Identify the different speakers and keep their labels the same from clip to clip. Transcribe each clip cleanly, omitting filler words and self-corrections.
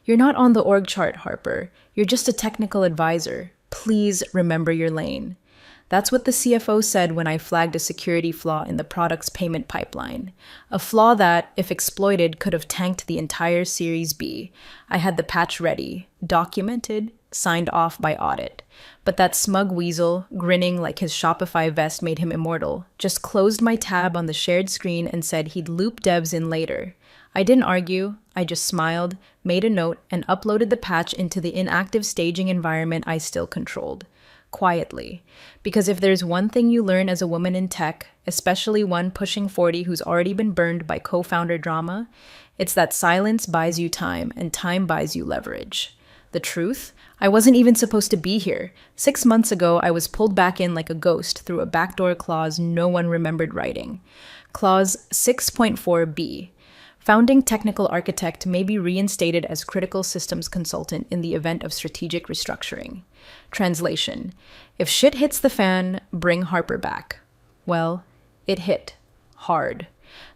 Speaker 1: You're not on the org chart, Harper. You're just a technical advisor. Please remember your lane. That's what the CFO said when I flagged a security flaw in the product's payment pipeline. A flaw that, if exploited, could have tanked the entire Series B. I had the patch ready, documented, signed off by audit. But that smug weasel, grinning like his Shopify vest made him immortal, just closed my tab on the shared screen and said he'd loop devs in later. I didn't argue, I just smiled, made a note, and uploaded the patch into the inactive staging environment I still controlled. Quietly. Because if there's one thing you learn as a woman in tech, especially one pushing 40 who's already been burned by co-founder drama, it's that silence buys you time and time buys you leverage. The truth? I wasn't even supposed to be here. 6 months ago, I was pulled back in like a ghost through a backdoor clause no one remembered writing. Clause 6.4b. Founding technical architect may be reinstated as critical systems consultant in the event of strategic restructuring. Translation: if shit hits the fan, bring Harper back. Well, it hit. Hard.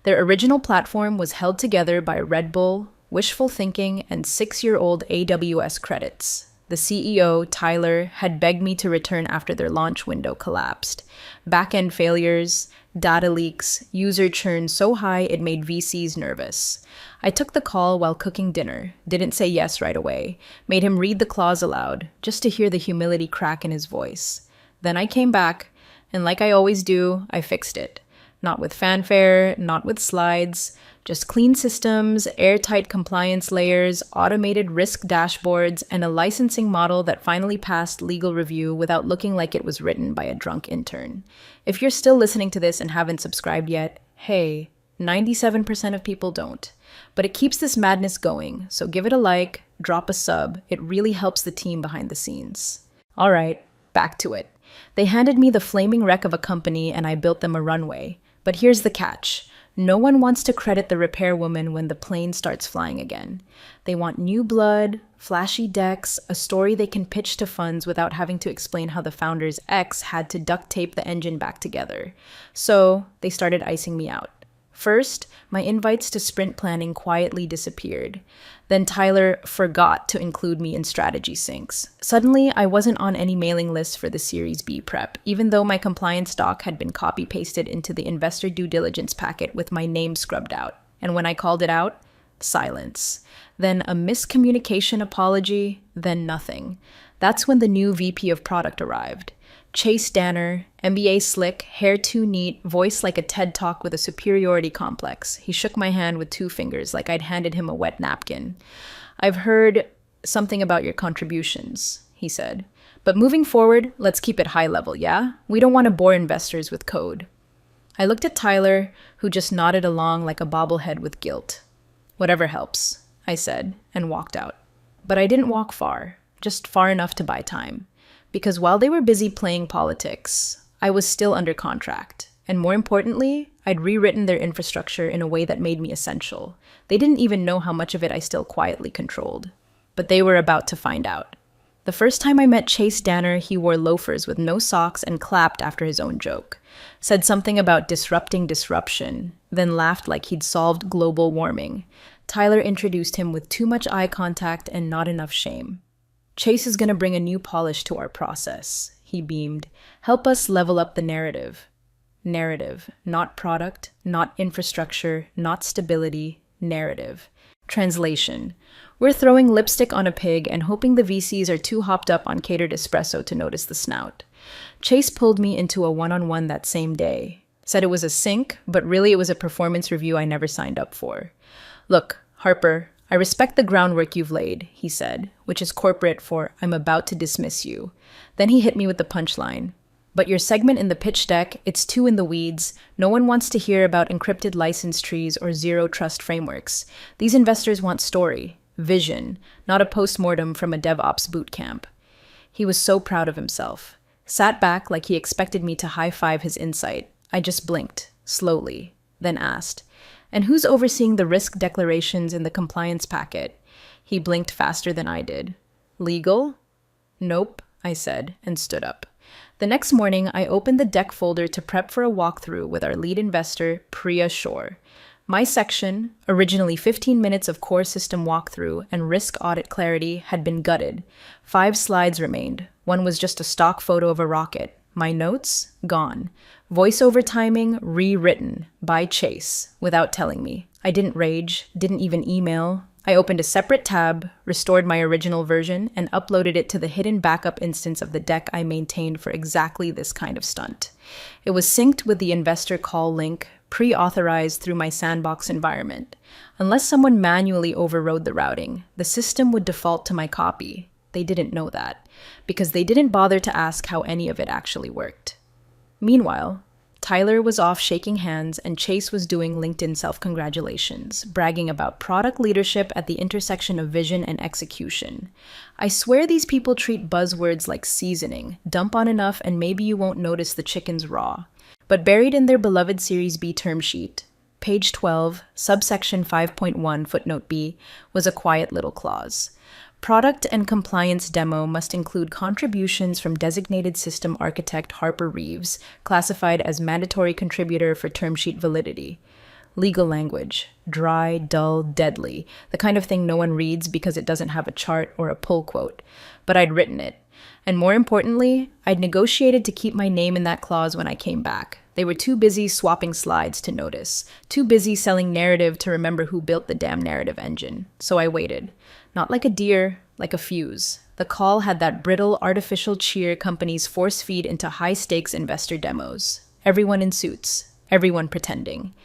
Speaker 1: Their original platform was held together by Red Bull, wishful thinking, and 6-year-old AWS credits. The CEO, Tyler, had begged me to return after their launch window collapsed. Back-end failures, data leaks, user churn so high it made VCs nervous. I took the call while cooking dinner, didn't say yes right away, made him read the clause aloud, just to hear the humility crack in his voice. Then I came back, and like I always do, I fixed it. Not with fanfare, not with slides, just clean systems, airtight compliance layers, automated risk dashboards, and a licensing model that finally passed legal review without looking like it was written by a drunk intern. If you're still listening to this and haven't subscribed yet, hey, 97% of people don't. But it keeps this madness going, so give it a like, drop a sub. It really helps the team behind the scenes. All right, back to it. They handed me the flaming wreck of a company and I built them a runway. But here's the catch. No one wants to credit the repairwoman when the plane starts flying again. They want new blood, flashy decks, a story they can pitch to funds without having to explain how the founder's ex had to duct tape the engine back together. So they started icing me out. First, my invites to sprint planning quietly disappeared. Then Tyler forgot to include me in strategy syncs. Suddenly, I wasn't on any mailing lists for the Series B prep, even though my compliance doc had been copy-pasted into the investor due diligence packet with my name scrubbed out. And when I called it out, silence. Then a miscommunication apology, then nothing. That's when the new VP of product arrived. Chase Danner, MBA slick, hair too neat, voice like a TED Talk with a superiority complex. He shook my hand with 2 fingers like I'd handed him a wet napkin. I've heard something about your contributions, he said. But moving forward, let's keep it high level, yeah? We don't want to bore investors with code. I looked at Tyler, who just nodded along like a bobblehead with guilt. Whatever helps, I said, and walked out. But I didn't walk far, just far enough to buy time. Because while they were busy playing politics, I was still under contract. And more importantly, I'd rewritten their infrastructure in a way that made me essential. They didn't even know how much of it I still quietly controlled. But they were about to find out. The first time I met Chase Danner, he wore loafers with no socks and clapped after his own joke. Said something about disrupting disruption, then laughed like he'd solved global warming. Tyler introduced him with too much eye contact and not enough shame. Chase is going to bring a new polish to our process, he beamed. Help us level up the narrative. Narrative, not product, not infrastructure, not stability, narrative. Translation. We're throwing lipstick on a pig and hoping the VCs are too hopped up on catered espresso to notice the snout. Chase pulled me into a one-on-one that same day. Said it was a sync, but really it was a performance review I never signed up for. Look, Harper, I respect the groundwork you've laid, he said, which is corporate for I'm about to dismiss you. Then he hit me with the punchline. But your segment in the pitch deck, it's too in the weeds. No one wants to hear about encrypted license trees or zero trust frameworks. These investors want story, vision, not a postmortem from a DevOps boot camp. He was so proud of himself. Sat back like he expected me to high-five his insight. I just blinked, slowly, then asked, and who's overseeing the risk declarations in the compliance packet? He blinked faster than I did. Legal? Nope, I said, and stood up. The next morning, I opened the deck folder to prep for a walkthrough with our lead investor, Priya Shore. My section, originally 15 minutes of core system walkthrough and risk audit clarity, had been gutted. 5 slides remained. One was just a stock photo of a rocket. My notes? Gone. Voiceover timing rewritten by Chase without telling me. I didn't rage, didn't even email. I opened a separate tab, restored my original version, and uploaded it to the hidden backup instance of the deck I maintained for exactly this kind of stunt. It was synced with the investor call link, pre-authorized through my sandbox environment. Unless someone manually overrode the routing, the system would default to my copy. They didn't know that, because they didn't bother to ask how any of it actually worked. Meanwhile, Tyler was off shaking hands and Chase was doing LinkedIn self-congratulations, bragging about product leadership at the intersection of vision and execution. I swear these people treat buzzwords like seasoning. Dump on enough and maybe you won't notice the chicken's raw. But buried in their beloved Series B term sheet, page 12, subsection 5.1, footnote B, was a quiet little clause. Product and compliance demo must include contributions from designated system architect Harper Reeves, classified as mandatory contributor for term sheet validity. Legal language. Dry, dull, deadly. The kind of thing no one reads because it doesn't have a chart or a pull quote. But I'd written it. And more importantly, I'd negotiated to keep my name in that clause when I came back. They were too busy swapping slides to notice. Too busy selling narrative to remember who built the damn narrative engine. So I waited. Not like a deer, like a fuse. The call had that brittle, artificial cheer companies force feed into high-stakes investor demos. Everyone in suits. Everyone pretending.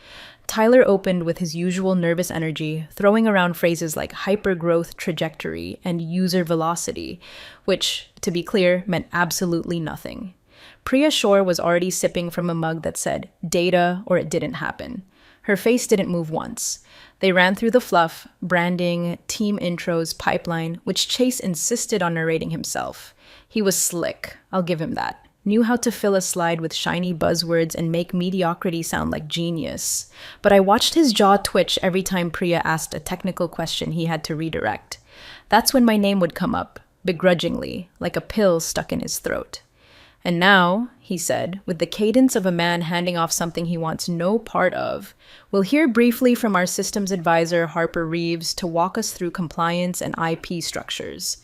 Speaker 1: Tyler opened with his usual nervous energy, throwing around phrases like hyper-growth trajectory and user velocity, which, to be clear, meant absolutely nothing. Priya Shore was already sipping from a mug that said, data or it didn't happen. Her face didn't move once. They ran through the fluff, branding, team intros, pipeline, which Chase insisted on narrating himself. He was slick, I'll give him that. Knew how to fill a slide with shiny buzzwords and make mediocrity sound like genius. But I watched his jaw twitch every time Priya asked a technical question he had to redirect. That's when my name would come up, begrudgingly, like a pill stuck in his throat. And now, he said, with the cadence of a man handing off something he wants no part of, we'll hear briefly from our systems advisor, Harper Reeves, to walk us through compliance and IP structures.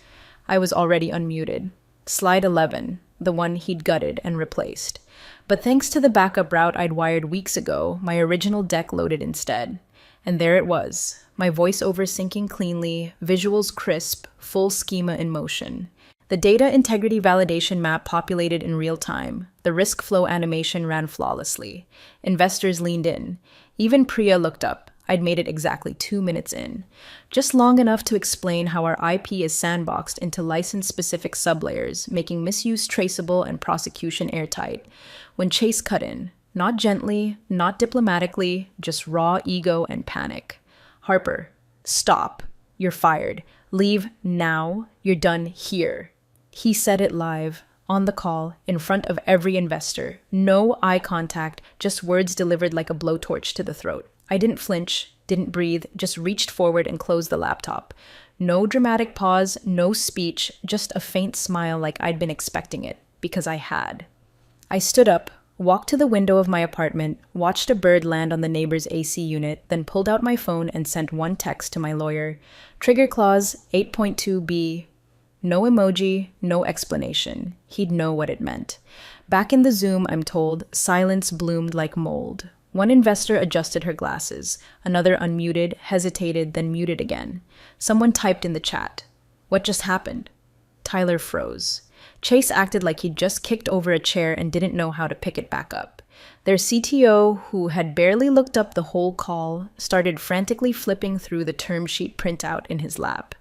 Speaker 1: I was already unmuted. Slide 11, the one he'd gutted and replaced. But thanks to the backup route I'd wired weeks ago, my original deck loaded instead. And there it was, my voiceover syncing cleanly, visuals crisp, full schema in motion. The data integrity validation map populated in real time. The risk flow animation ran flawlessly. Investors leaned in. Even Priya looked up. I'd made it exactly 2 minutes in. Just long enough to explain how our IP is sandboxed into license-specific sublayers, making misuse traceable and prosecution airtight. When Chase cut in. Not gently, not diplomatically, just raw ego and panic. Harper, stop. You're fired. Leave now. You're done here. He said it live, on the call, in front of every investor. No eye contact, just words delivered like a blowtorch to the throat. I didn't flinch, didn't breathe, just reached forward and closed the laptop. No dramatic pause, no speech, just a faint smile like I'd been expecting it, because I had. I stood up, walked to the window of my apartment, watched a bird land on the neighbor's AC unit, then pulled out my phone and sent one text to my lawyer. Trigger clause 8.2b. No emoji, no explanation. He'd know what it meant. Back in the Zoom, I'm told, silence bloomed like mold. One investor adjusted her glasses. Another unmuted, hesitated, then muted again. Someone typed in the chat. What just happened? Tyler froze. Chase acted like he'd just kicked over a chair and didn't know how to pick it back up. Their CTO, who had barely looked up the whole call, started frantically flipping through the term sheet printout in his lap.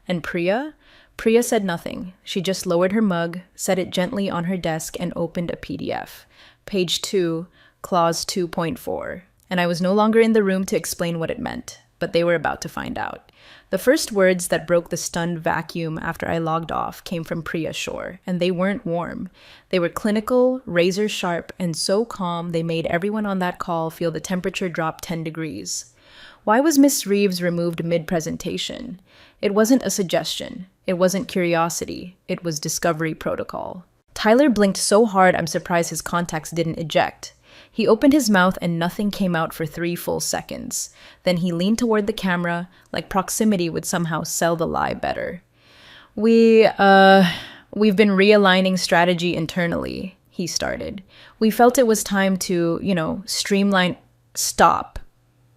Speaker 1: And Priya? Priya said nothing. She just lowered her mug, set it gently on her desk, and opened a PDF. Page 2, clause 2.4. And I was no longer in the room to explain what it meant, but they were about to find out. The first words that broke the stunned vacuum after I logged off came from Priya Shore, and they weren't warm. They were clinical, razor sharp, and so calm they made everyone on that call feel the temperature drop 10 degrees. Why was Miss Reeves removed mid-presentation? It wasn't a suggestion. It wasn't curiosity. It was discovery protocol. Tyler blinked so hard I'm surprised his contacts didn't eject. He opened his mouth and nothing came out for 3 full seconds. Then he leaned toward the camera, like proximity would somehow sell the lie better. We've been realigning strategy internally, he started. We felt it was time to, streamline. Stop.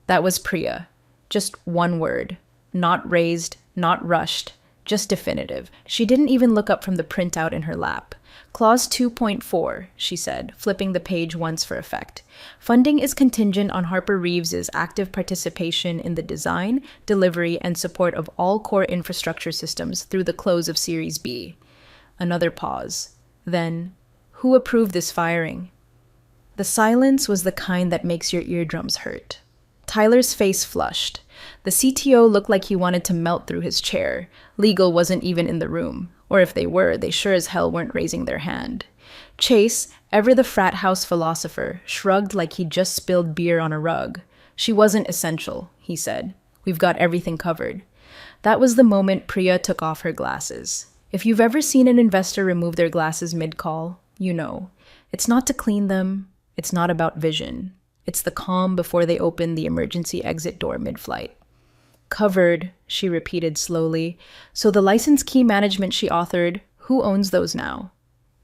Speaker 1: That was Priya. Just one word. Not raised, not rushed, just definitive. She didn't even look up from the printout in her lap. Clause 2.4, she said, flipping the page once for effect. Funding is contingent on Harper Reeves's active participation in the design, delivery, and support of all core infrastructure systems through the close of Series B. Another pause. Then, who approved this firing? The silence was the kind that makes your eardrums hurt. Tyler's face flushed. The CTO looked like he wanted to melt through his chair. Legal wasn't even in the room. Or if they were, they sure as hell weren't raising their hand. Chase, ever the frat house philosopher, shrugged like he'd just spilled beer on a rug. She wasn't essential, he said. We've got everything covered. That was the moment Priya took off her glasses. If you've ever seen an investor remove their glasses mid-call, you know. It's not to clean them. It's not about vision. It's the calm before they open the emergency exit door mid-flight. Covered, she repeated slowly. So the license key management she authored, who owns those now?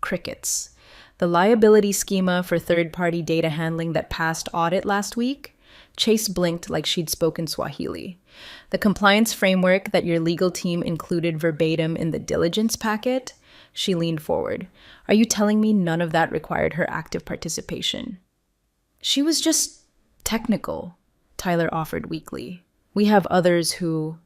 Speaker 1: Crickets. The liability schema for third-party data handling that passed audit last week? Chase blinked like she'd spoken Swahili. The compliance framework that your legal team included verbatim in the diligence packet? She leaned forward. Are you telling me none of that required her active participation? She was just technical, Tyler offered weakly. We have others who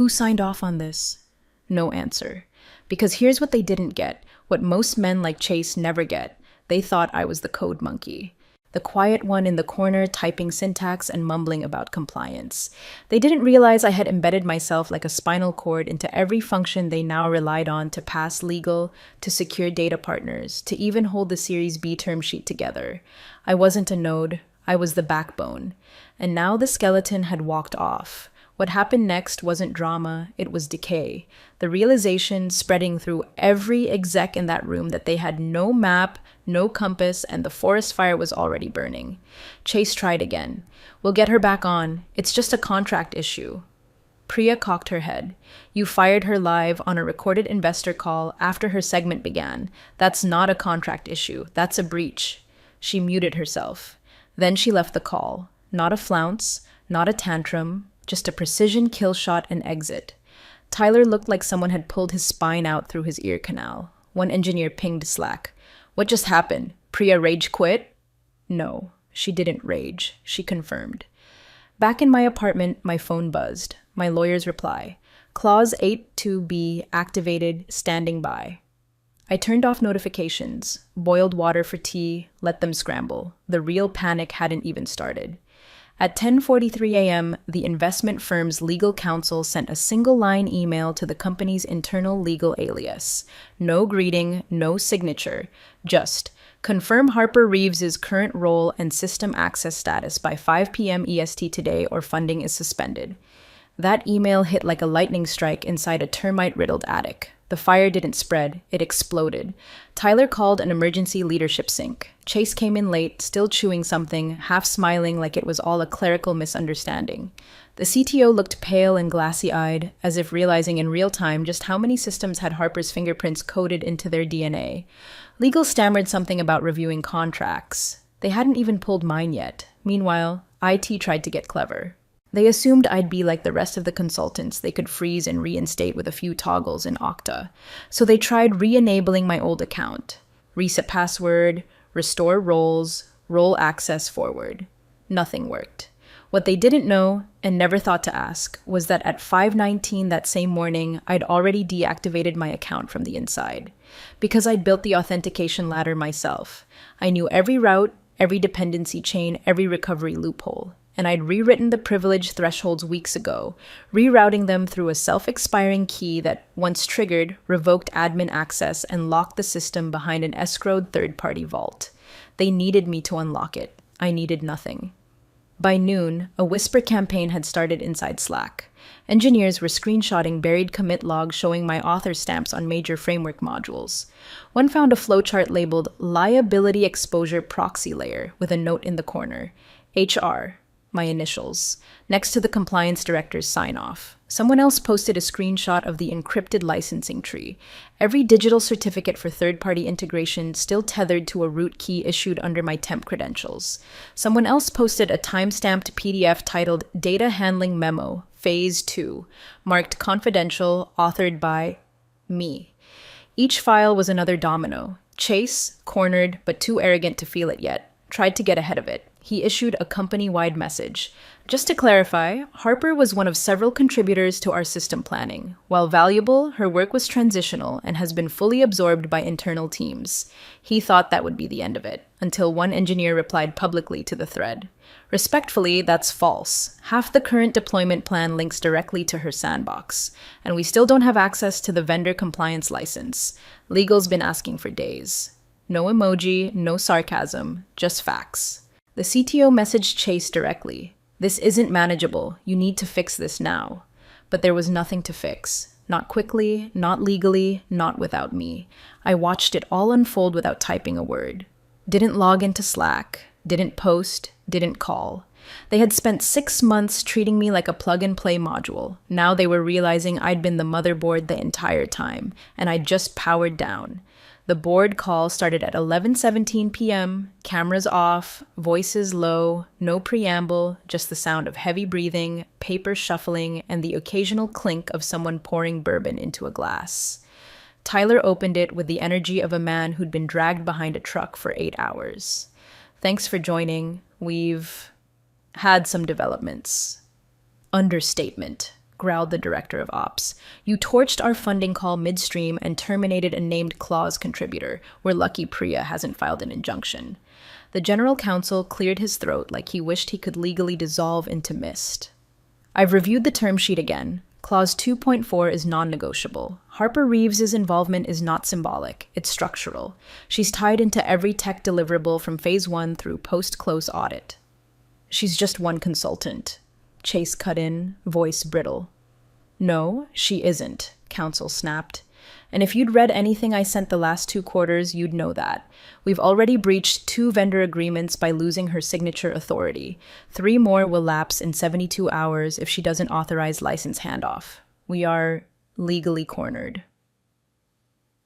Speaker 1: signed off on this? No answer. Because here's what they didn't get, what most men like Chase never get. They thought I was the code monkey. The quiet one in the corner typing syntax and mumbling about compliance. They didn't realize I had embedded myself like a spinal cord into every function they now relied on to pass legal, to secure data partners, to even hold the Series B term sheet together. I wasn't a node, I was the backbone. And now the skeleton had walked off. What happened next wasn't drama, it was decay. The realization spreading through every exec in that room that they had no map, no compass, and the forest fire was already burning. Chase tried again. We'll get her back on. It's just a contract issue. Priya cocked her head. You fired her live on a recorded investor call after her segment began. That's not a contract issue. That's a breach. She muted herself. Then she left the call. Not a flounce, not a tantrum, just a precision kill shot and exit. Tyler looked like someone had pulled his spine out through his ear canal. One engineer pinged Slack. What just happened? Priya rage quit? No, she didn't rage, she confirmed. Back in my apartment, my phone buzzed. My lawyer's reply. Clause 82B activated, standing by. I turned off notifications, boiled water for tea, let them scramble. The real panic hadn't even started. At 10:43 a.m., the investment firm's legal counsel sent a single-line email to the company's internal legal alias. No greeting, no signature, just, confirm Harper Reeves's current role and system access status by 5 p.m. EST today or funding is suspended. That email hit like a lightning strike inside a termite-riddled attic. The fire didn't spread, it exploded. Tyler called an emergency leadership sync. Chase came in late, still chewing something, half smiling like it was all a clerical misunderstanding. The CTO looked pale and glassy-eyed, as if realizing in real time just how many systems had Harper's fingerprints coded into their DNA. Legal stammered something about reviewing contracts. They hadn't even pulled mine yet. Meanwhile, IT tried to get clever. They assumed I'd be like the rest of the consultants they could freeze and reinstate with a few toggles in Okta. So they tried re-enabling my old account. Reset password, restore roles, role access forward. Nothing worked. What they didn't know, and never thought to ask, was that at 5:19 that same morning, I'd already deactivated my account from the inside. Because I'd built the authentication ladder myself. I knew every route, every dependency chain, every recovery loophole. And I'd rewritten the privilege thresholds weeks ago, rerouting them through a self-expiring key that, once triggered, revoked admin access and locked the system behind an escrowed third-party vault. They needed me to unlock it. I needed nothing. By noon, a whisper campaign had started inside Slack. Engineers were screenshotting buried commit logs showing my author stamps on major framework modules. One found a flowchart labeled Liability Exposure Proxy Layer with a note in the corner, HR, my initials, next to the compliance director's sign-off. Someone else posted a screenshot of the encrypted licensing tree. Every digital certificate for third-party integration still tethered to a root key issued under my temp credentials. Someone else posted a time-stamped PDF titled Data Handling Memo, Phase 2, marked confidential, authored by me. Each file was another domino. Chase, cornered but too arrogant to feel it yet, tried to get ahead of it. He issued a company-wide message. Just to clarify, Harper was one of several contributors to our system planning. While valuable, her work was transitional and has been fully absorbed by internal teams. He thought that would be the end of it, until one engineer replied publicly to the thread. Respectfully, that's false. Half the current deployment plan links directly to her sandbox, and we still don't have access to the vendor compliance license. Legal's been asking for days. No emoji, no sarcasm, just facts. The CTO messaged Chase directly. This isn't manageable. You need to fix this now. But there was nothing to fix. Not quickly, not legally, not without me. I watched it all unfold without typing a word. Didn't log into Slack. Didn't post. Didn't call. They had spent 6 months treating me like a plug-and-play module. Now they were realizing I'd been the motherboard the entire time, and I'd just powered down. The board call started at 11:17 p.m., cameras off, voices low, no preamble, just the sound of heavy breathing, paper shuffling, and the occasional clink of someone pouring bourbon into a glass. Tyler opened it with the energy of a man who'd been dragged behind a truck for 8 hours. Thanks for joining. We've had some developments. Understatement, growled the director of ops. You torched our funding call midstream and terminated a named clause contributor. We're lucky Priya hasn't filed an injunction. The general counsel cleared his throat like he wished he could legally dissolve into mist. I've reviewed the term sheet again. Clause 2.4 is non-negotiable. Harper Reeves's involvement is not symbolic, it's structural. She's tied into every tech deliverable from phase 1 through post-close audit. She's just one consultant. Chase cut in, voice brittle. No, she isn't, counsel snapped. And if you'd read anything I sent the last 2 quarters, you'd know that. We've already breached 2 vendor agreements by losing her signature authority. 3 more will lapse in 72 hours if she doesn't authorize license handoff. We are legally cornered.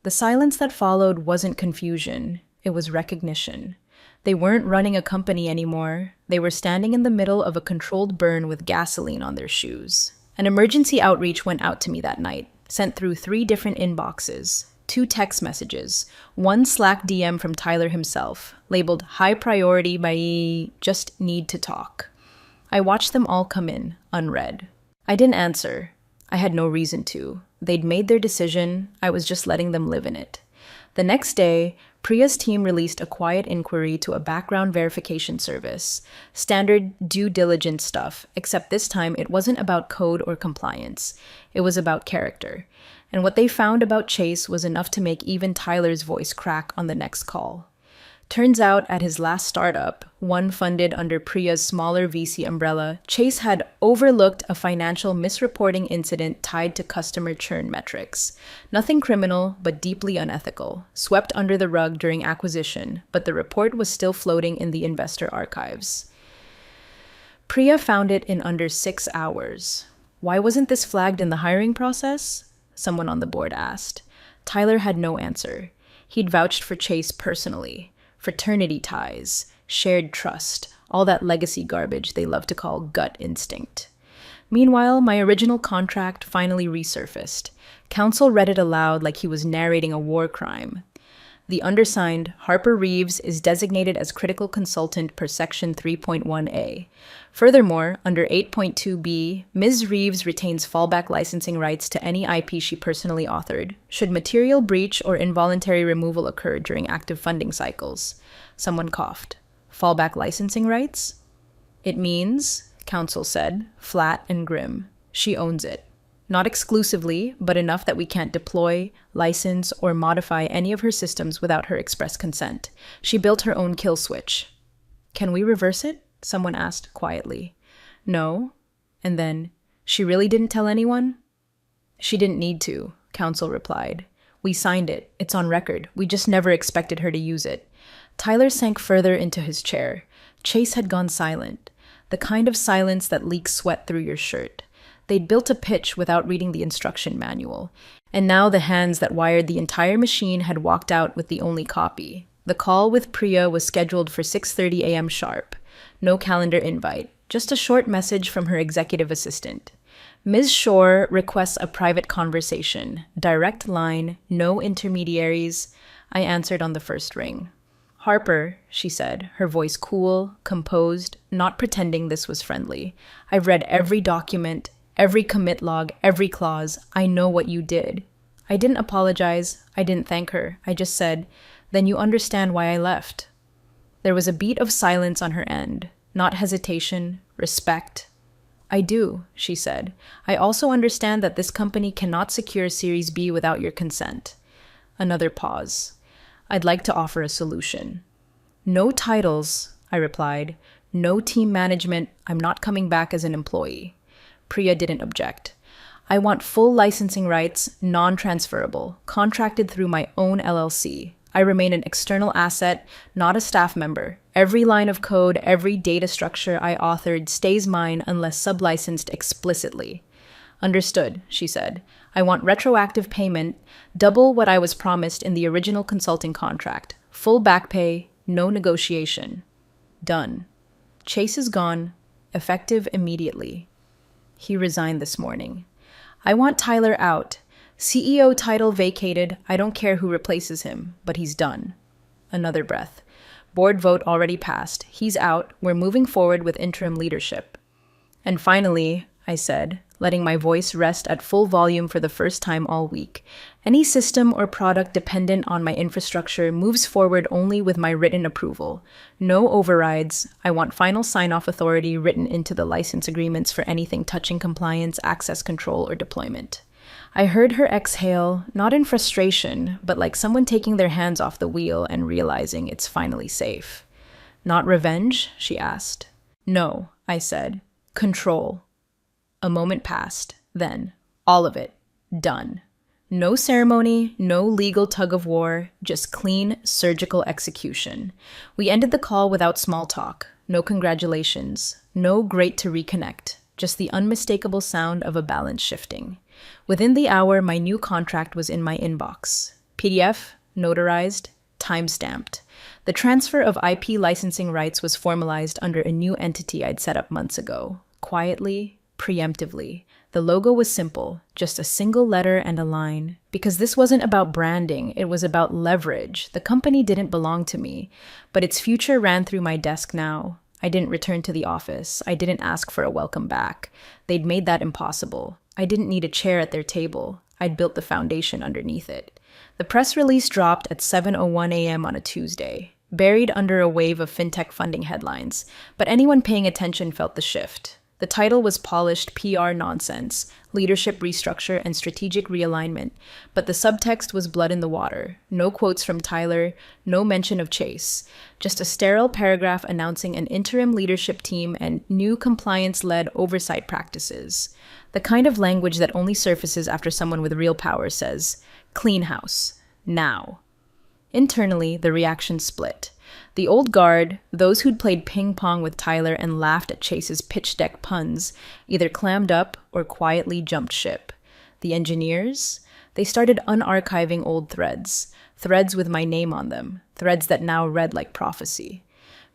Speaker 1: The silence that followed wasn't confusion, it was recognition. They weren't running a company anymore. They were standing in the middle of a controlled burn with gasoline on their shoes. An emergency outreach went out to me that night, sent through 3 different inboxes, 2 text messages, 1 Slack DM from Tyler himself, labeled high priority by just need to talk. I watched them all come in, unread. I didn't answer. I had no reason to. They'd made their decision. I was just letting them live in it. The next day, Priya's team released a quiet inquiry to a background verification service. Standard due diligence stuff, except this time it wasn't about code or compliance. It was about character. And what they found about Chase was enough to make even Tyler's voice crack on the next call. Turns out, at his last startup, one funded under Priya's smaller VC umbrella, Chase had overlooked a financial misreporting incident tied to customer churn metrics. Nothing criminal, but deeply unethical, swept under the rug during acquisition, but the report was still floating in the investor archives. Priya found it in under 6 hours. Why wasn't this flagged in the hiring process? Someone on the board asked. Tyler had no answer. He'd vouched for Chase personally. Fraternity ties, shared trust, all that legacy garbage they love to call gut instinct. Meanwhile, my original contract finally resurfaced. Counsel read it aloud like he was narrating a war crime. The undersigned, Harper Reeves, is designated as critical consultant per Section 3.1a. Furthermore, under 8.2b, Ms. Reeves retains fallback licensing rights to any IP she personally authored, should material breach or involuntary removal occur during active funding cycles. Someone coughed. Fallback licensing rights? It means, counsel said, flat and grim. She owns it. Not exclusively, but enough that we can't deploy, license, or modify any of her systems without her express consent. She built her own kill switch. Can we reverse it? Someone asked quietly. No. And then, She really didn't tell anyone? She didn't need to, counsel replied. We signed it. It's on record. We just never expected her to use it. Tyler sank further into his chair. Chase had gone silent, the kind of silence that leaks sweat through your shirt. They'd built a pitch without reading the instruction manual, and now the hands that wired the entire machine had walked out with the only copy. The call with Priya was scheduled for 6:30 a.m. sharp. No calendar invite, just a short message from her executive assistant. Ms. Shore requests a private conversation. Direct line, no intermediaries. I answered on the first ring. Harper, she said, her voice cool, composed, not pretending this was friendly. I've read every document, every commit log, every clause. I know what you did. I didn't apologize. I didn't thank her. I just said, then you understand why I left. There was a beat of silence on her end, not hesitation, respect. I do, she said. I also understand that this company cannot secure Series B without your consent. Another pause. I'd like to offer a solution. No titles, I replied. No team management. I'm not coming back as an employee. Priya didn't object. I want full licensing rights, non-transferable, contracted through my own LLC. I remain an external asset, not a staff member. Every line of code, every data structure I authored stays mine unless sublicensed explicitly. Understood, she said. I want retroactive payment, double what I was promised in the original consulting contract. Full back pay, no negotiation. Done. Chase is gone, effective immediately. He resigned this morning. I want Tyler out. CEO title vacated. I don't care who replaces him, but he's done. Another breath. Board vote already passed. He's out. We're moving forward with interim leadership. And finally, I said, letting my voice rest at full volume for the first time all week, any system or product dependent on my infrastructure moves forward only with my written approval. No overrides. I want final sign-off authority written into the license agreements for anything touching compliance, access control, or deployment. I heard her exhale, not in frustration, but like someone taking their hands off the wheel and realizing it's finally safe. Not revenge? She asked. No, I said. Control. A moment passed. Then, all of it. Done. No ceremony, no legal tug of war, just clean, surgical execution. We ended the call without small talk. No congratulations. No great to reconnect. Just the unmistakable sound of a balance shifting. Within the hour, my new contract was in my inbox. PDF, notarized, time-stamped. The transfer of IP licensing rights was formalized under a new entity I'd set up months ago. Quietly, preemptively. The logo was simple, just a single letter and a line. Because this wasn't about branding, it was about leverage. The company didn't belong to me, but its future ran through my desk now. I didn't return to the office. I didn't ask for a welcome back. They'd made that impossible. I didn't need a chair at their table. I'd built the foundation underneath it. The press release dropped at 7:01 a.m. on a Tuesday, buried under a wave of fintech funding headlines, but anyone paying attention felt the shift. The title was polished PR nonsense, leadership restructure, and strategic realignment, but the subtext was blood in the water. No quotes from Tyler, no mention of Chase, just a sterile paragraph announcing an interim leadership team and new compliance-led oversight practices. The kind of language that only surfaces after someone with real power says, "Clean house. Now." Internally, the reaction split. The old guard, those who'd played ping-pong with Tyler and laughed at Chase's pitch deck puns, either clammed up or quietly jumped ship. The engineers? They started unarchiving old threads with my name on them, threads that now read like prophecy.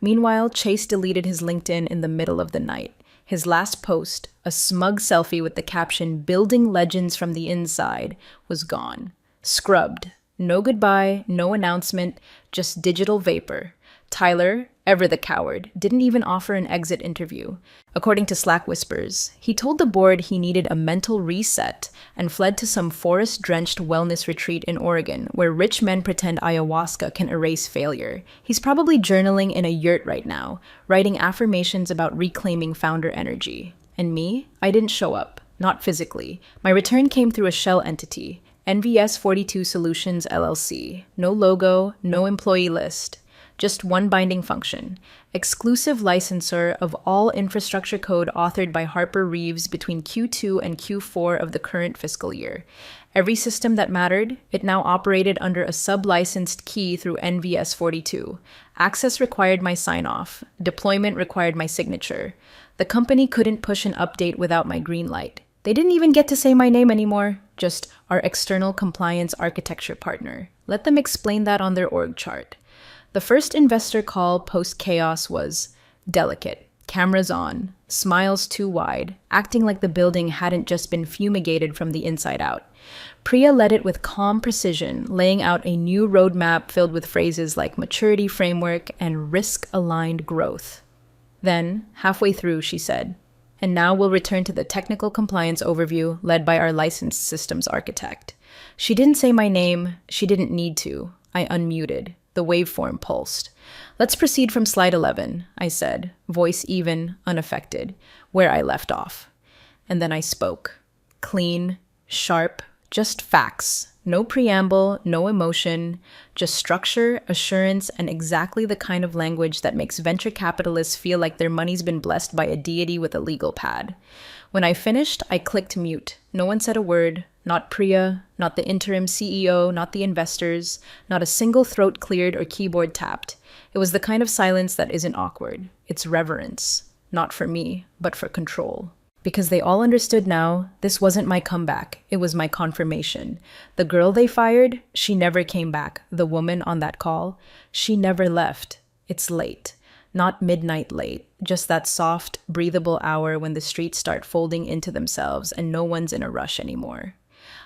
Speaker 1: Meanwhile, Chase deleted his LinkedIn in the middle of the night. His last post, a smug selfie with the caption, "Building Legends from the Inside," was gone. Scrubbed. No goodbye, no announcement, just digital vapor. Tyler, ever the coward, didn't even offer an exit interview. According to Slack whispers, he told the board he needed a mental reset and fled to some forest-drenched wellness retreat in Oregon where rich men pretend ayahuasca can erase failure. He's probably journaling in a yurt right now, writing affirmations about reclaiming founder energy. And me? I didn't show up. Not physically. My return came through a shell entity. NVS 42 Solutions LLC. No logo, no employee list. Just one binding function: exclusive licensor of all infrastructure code authored by Harper Reeves between Q2 and Q4 of the current fiscal year. Every system that mattered, it now operated under a sub-licensed key through NVS 42. Access required my sign-off. Deployment required my signature. The company couldn't push an update without my green light. They didn't even get to say my name anymore, just our external compliance architecture partner. Let them explain that on their org chart. The first investor call post-chaos was delicate, cameras on, smiles too wide, acting like the building hadn't just been fumigated from the inside out. Priya led it with calm precision, laying out a new roadmap filled with phrases like maturity framework and risk-aligned growth. Then, halfway through, she said, "And now we'll return to the technical compliance overview led by our licensed systems architect." She didn't say my name. She didn't need to. I unmuted. The waveform pulsed. "Let's proceed from slide 11, I said, voice even, unaffected, where I left off. And then I spoke. Clean, sharp, just facts. No preamble, no emotion, just structure, assurance, and exactly the kind of language that makes venture capitalists feel like their money's been blessed by a deity with a legal pad. When I finished, I clicked mute. No one said a word. Not Priya, not the interim CEO, not the investors, not a single throat cleared or keyboard tapped. It was the kind of silence that isn't awkward. It's reverence. Not for me, but for control. Because they all understood now, this wasn't my comeback. It was my confirmation. The girl they fired, she never came back. The woman on that call, she never left. It's late. Not midnight late, just that soft, breathable hour when the streets start folding into themselves and no one's in a rush anymore.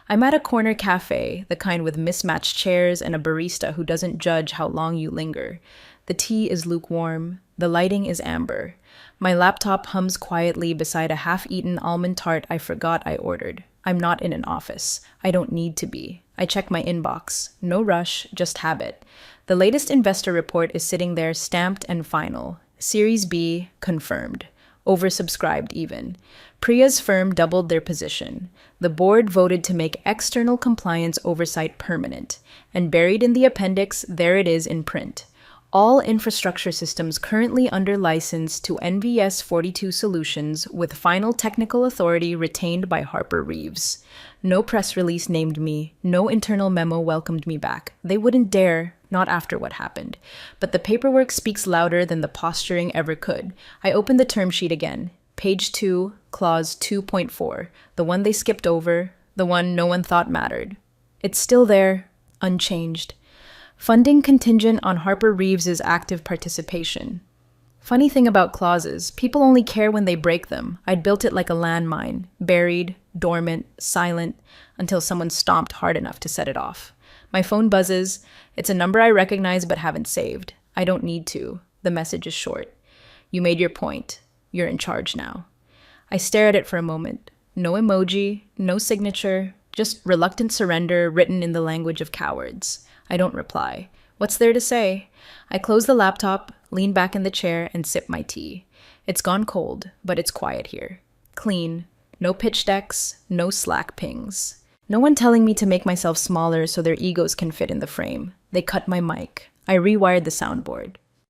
Speaker 1: I'm at a corner cafe, the kind with mismatched chairs and a barista who doesn't judge how long you linger. The tea is lukewarm. The lighting is amber. My laptop hums quietly beside a half-eaten almond tart I forgot I ordered. I'm not in an office. I don't need to be. I check my inbox. No rush, just habit. The latest investor report is sitting there stamped and final. Series B, confirmed. Oversubscribed even. Priya's firm doubled their position. The board voted to make external compliance oversight permanent. And buried in the appendix, there it is in print. All infrastructure systems currently under license to NVS 42 Solutions with final technical authority retained by Harper Reeves. No press release named me. No internal memo welcomed me back. They wouldn't dare, not after what happened. But the paperwork speaks louder than the posturing ever could. I opened the term sheet again. Page 2, clause 2.4. The one they skipped over. The one no one thought mattered. It's still there, unchanged. Funding contingent on Harper Reeves' active participation. Funny thing about clauses, people only care when they break them. I'd built it like a landmine, buried, dormant, silent, until someone stomped hard enough to set it off. My phone buzzes. It's a number I recognize but haven't saved. I don't need to. The message is short. You made your point. You're in charge now. I stare at it for a moment. No emoji, no signature, just reluctant surrender written in the language of cowards. I don't reply. What's there to say? I close the laptop, lean back in the chair, and sip my tea. It's gone cold, but it's quiet here. Clean. No pitch decks, no Slack pings. No one telling me to make myself smaller so their egos can fit in the frame. They cut my mic. I rewired the soundboard.